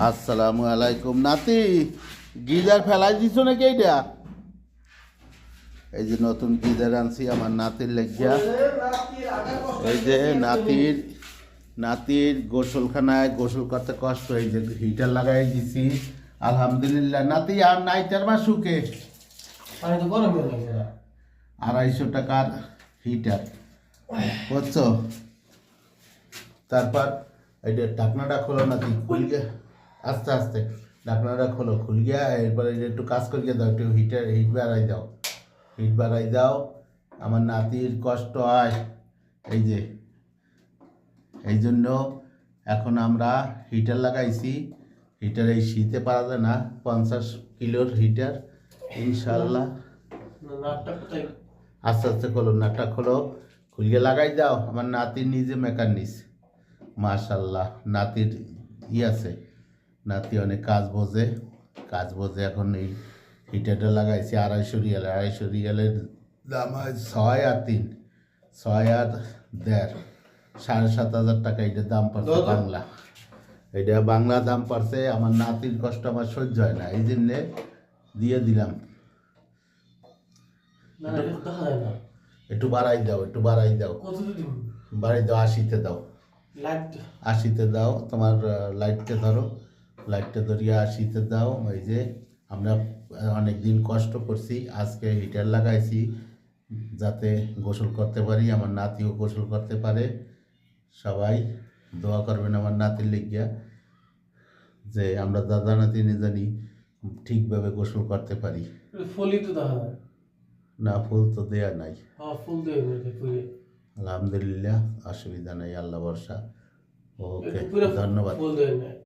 আসসালামু আলাইকুম। নাতি, গিজার ফেলাই দিছ নাকি? এইটা এই যে নতুন গিজার আনছি আমার নাতির লেগিয়া। এই যে নাতির গোসলখানায় গোসল করতে কষ্ট, এই যে হিটার লাগাই দিছি আলহামদুলিল্লাহ। নাতি আর নাইটার বা শুকে 250 টাকার হিটার, বুঝছো? তারপর এই যে ঢাকনাটা খোলো নাতি, খুল গিয়া আস্তে আস্তে ঢাকনাটা খোলো, খুল গিয়া এরপরে একটু কাজ করিয়ে দাও, একটু হিট বাড়াই দাও। আমার নাতির কষ্ট হয়, এই যে এই জন্য এখন আমরা হিটার লাগাইছি। হিটার এই শীতে পারা যায় না, 50 কিলোর হিটার ইনশাল্লাহ। আস্তে আস্তে খোলো, নাটটা খোলো, খুলিয়ে লাগাই দাও। আমার নাতির নিজে মেকানিক্স, মাশাল্লাহ। নাতির আছে, নাতি অনেক কাজ বোঝে। এখন এই হিটারটা লাগাইছি 250 রিয়ালের দাম হয় 6 আর 3, 6 আর 1.5, 7,500 টাকা এটার দাম পড়ছে বাংলা। এটা বাংলা দাম পড়ছে। আমার নাতির কষ্ট আমার সহ্য হয় না, এই জন্যে দিয়ে দিলাম। একটু বাড়াই দাও, বাড়াই দাও 80-তে দাও, 80-তে দাও। তোমার লাইটটা ধরো, লাইটটা ধরিয়া 80-তে দাও। এই যে আমরা অনেক দিন কষ্ট করছি, আজকে হিটার লাগাইছি যাতে গোসল করতে পারি, আমার নাতিও গোসল করতে পারে। সবাই দোয়া করবেন আমার নাতির লেগিয়া, যে আমরা দাদা নাতি জানি ঠিকভাবে গোসল করতে পারি। না, ফুল তো দেয়া নাই। আলহামদুলিল্লাহ, অসুবিধা নাই, আল্লাহ ভরসা। ওকে, ধন্যবাদ।